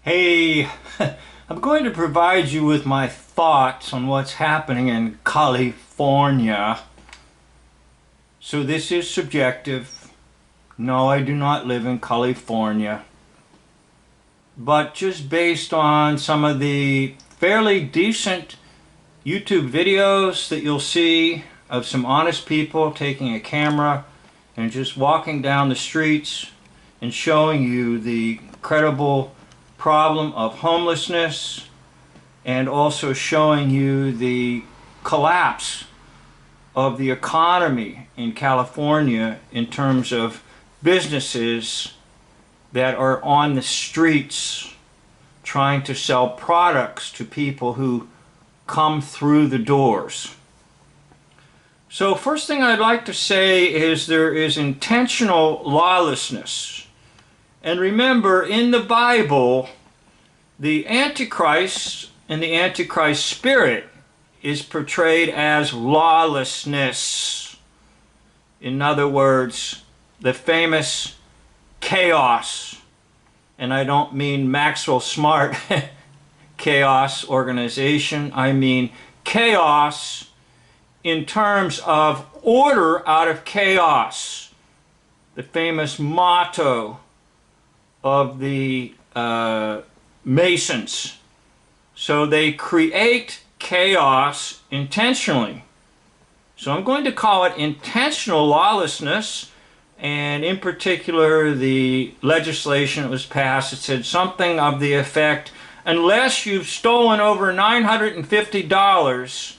Hey, I'm going to provide you with my thoughts on what's happening in California. So this is subjective. No, I do not live in California. But just based on some of the fairly decent YouTube videos that you'll see of some honest people taking a camera and just walking down the streets and showing you the credible problem of homelessness, and also showing you the collapse of the economy in California in terms of businesses that are on the streets trying to sell products to people who come through the doors. So first thing I'd like to say is there is intentional lawlessness. And remember, in the Bible, the Antichrist and the Antichrist spirit is portrayed as lawlessness. In other words, the famous chaos. And I don't mean Maxwell Smart chaos organization. I mean chaos in terms of order out of chaos. The famous motto of the Masons. So they create chaos intentionally. So I'm going to call it intentional lawlessness, and in particular the legislation that was passed, it said something of the effect, unless you've stolen over $950,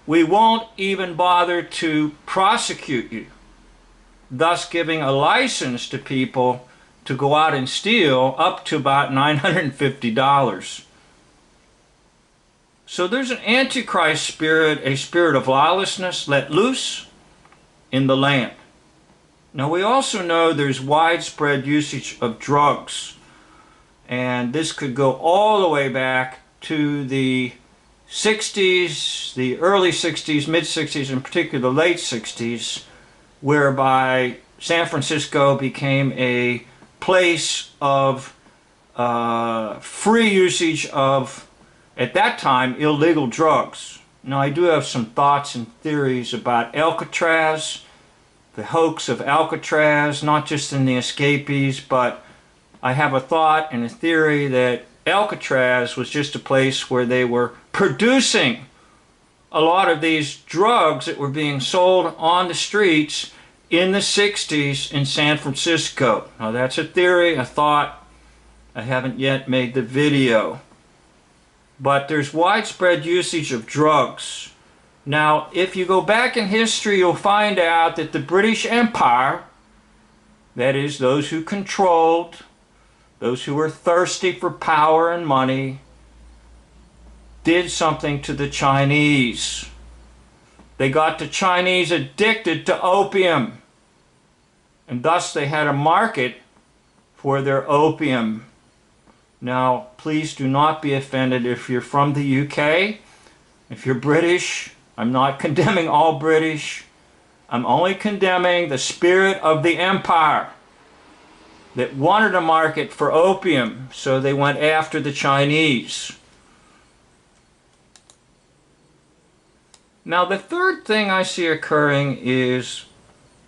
we won't even bother to prosecute you, thus giving a license to people to go out and steal up to about $950. So there's an antichrist spirit, a spirit of lawlessness let loose in the land. Now we also know there's widespread usage of drugs, and this could go all the way back to the 60s, the early 60s, mid 60s, in particular the late 60s, whereby San Francisco became a place of free usage of, at that time, illegal drugs. Now I do have some thoughts and theories about Alcatraz, the hoax of Alcatraz, not just in the escapees, but I have a thought and a theory that Alcatraz was just a place where they were producing a lot of these drugs that were being sold on the streets in the 60s in San Francisco. Now that's a theory, a thought. I haven't yet made the video. But there's widespread usage of drugs. Now if you go back in history, you'll find out that the British Empire, that is those who controlled, those who were thirsty for power and money, did something to the Chinese. They got the Chinese addicted to opium, and thus they had a market for their opium. Now, please do not be offended if you're from the UK, if you're British. I'm not condemning all British. I'm only condemning the spirit of the empire that wanted a market for opium, so they went after the Chinese. Now the third thing I see occurring is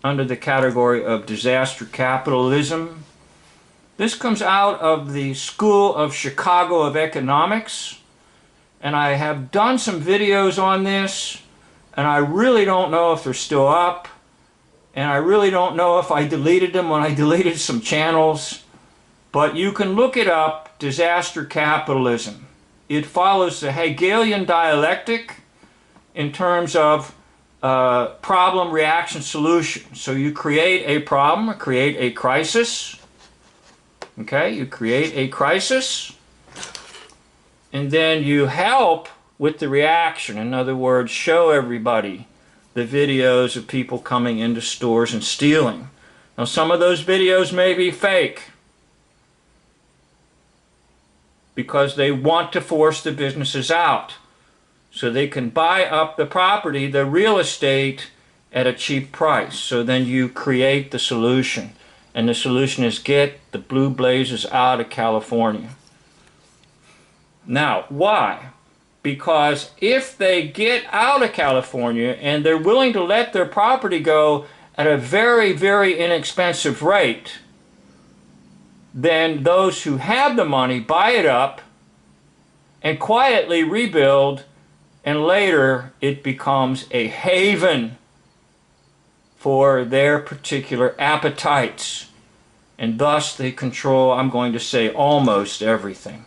under the category of disaster capitalism. This comes out of the School of Chicago of Economics, and I have done some videos on this, and I really don't know if they're still up, and I really don't know if I deleted them when I deleted some channels, but you can look it up, disaster capitalism. It follows the Hegelian dialectic in terms of problem, reaction, solution. So you create a problem, create a crisis. Okay, you create a crisis, and then you help with the reaction. In other words, show everybody the videos of people coming into stores and stealing. Now some of those videos may be fake because they want to force the businesses out, so they can buy up the property, the real estate, at a cheap price. So then you create the solution. And the solution is get the blue blazes out of California. Now, why? Because if they get out of California and they're willing to let their property go at a very, very inexpensive rate, then those who have the money buy it up and quietly rebuild, and later it becomes a haven for their particular appetites. And thus they control, I'm going to say, almost everything.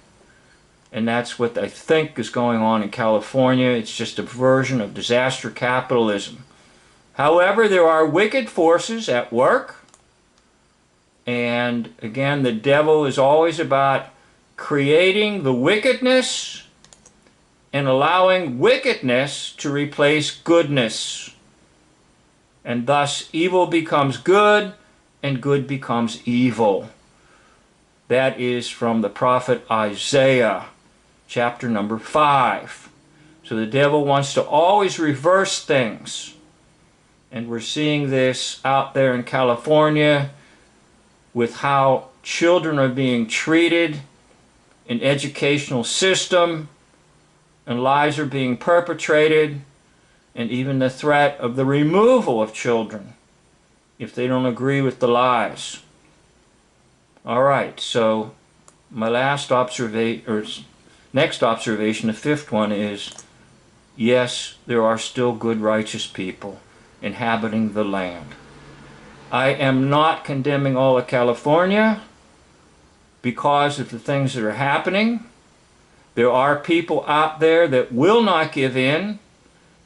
And that's what I think is going on in California. It's just a version of disaster capitalism. However, there are wicked forces at work. And again, the devil is always about creating the wickedness and allowing wickedness to replace goodness. And thus evil becomes good and good becomes evil. That is from the prophet Isaiah, chapter number 5. So the devil wants to always reverse things. And we're seeing this out there in California with how children are being treated in educational system, and lies are being perpetrated, and even the threat of the removal of children if they don't agree with the lies. All right, so my next observation, the fifth one, is yes, there are still good, righteous people inhabiting the land. I am not condemning all of California because of the things that are happening. There are people out there that will not give in,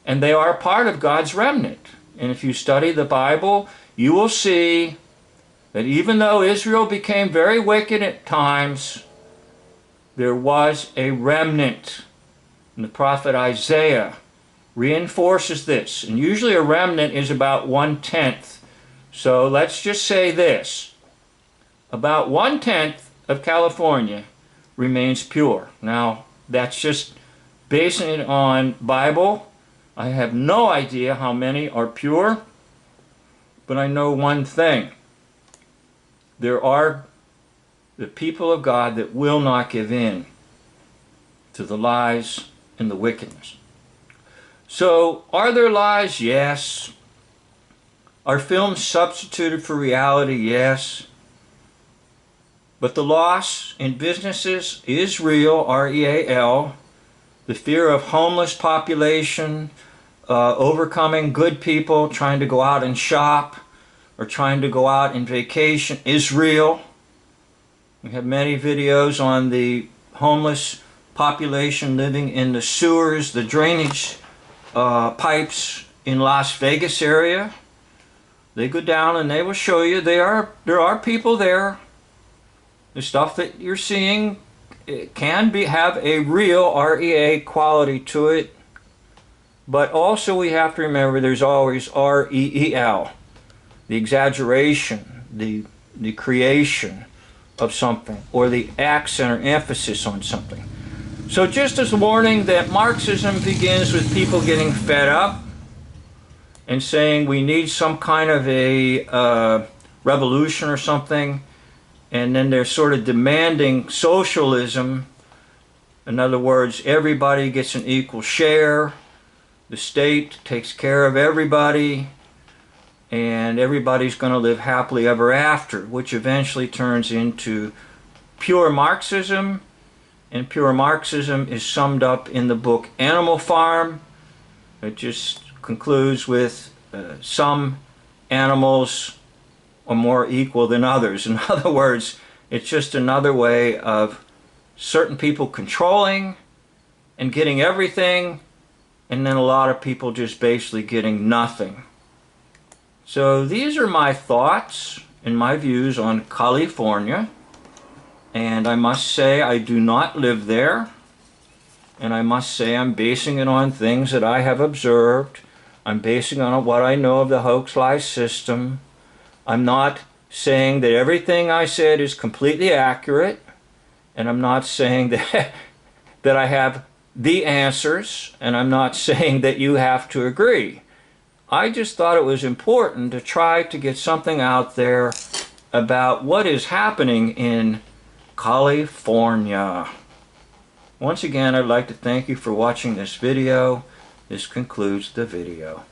and they are part of God's remnant. And if you study the Bible, you will see that even though Israel became very wicked at times, there was a remnant. And the prophet Isaiah reinforces this. And usually a remnant is about 1/10. So let's just say this. About 1/10 of California remains pure. Now, that's just basing it on Bible. I have no idea how many are pure, but I know one thing. There are the people of God that will not give in to the lies and the wickedness. So, are there lies? Yes. Are films substituted for reality? Yes. But the loss in businesses is real, R-E-A-L. The fear of homeless population, overcoming good people trying to go out and shop or trying to go out in vacation is real. We have many videos on the homeless population living in the sewers, the drainage pipes in Las Vegas area. They go down and they will show you there are people there. The stuff that you're seeing, it can have a real REA quality to it, but also we have to remember there's always REEL, the exaggeration, the creation of something, or the accent or emphasis on something. So just as a warning that Marxism begins with people getting fed up and saying we need some kind of a revolution or something, and then they're sort of demanding socialism. In other words, everybody gets an equal share, the state takes care of everybody, and everybody's going to live happily ever after, which eventually turns into pure Marxism. And pure Marxism is summed up in the book Animal Farm. It just concludes with some animals are more equal than others. In other words, it's just another way of certain people controlling and getting everything, and then a lot of people just basically getting nothing. So these are my thoughts and my views on California. And I must say I do not live there. And I must say I'm basing it on things that I have observed. I'm basing it on what I know of the hoax-lie system. I'm not saying that everything I said is completely accurate. And I'm not saying that, that I have the answers. And I'm not saying that you have to agree. I just thought it was important to try to get something out there about what is happening in California. Once again, I'd like to thank you for watching this video. This concludes the video.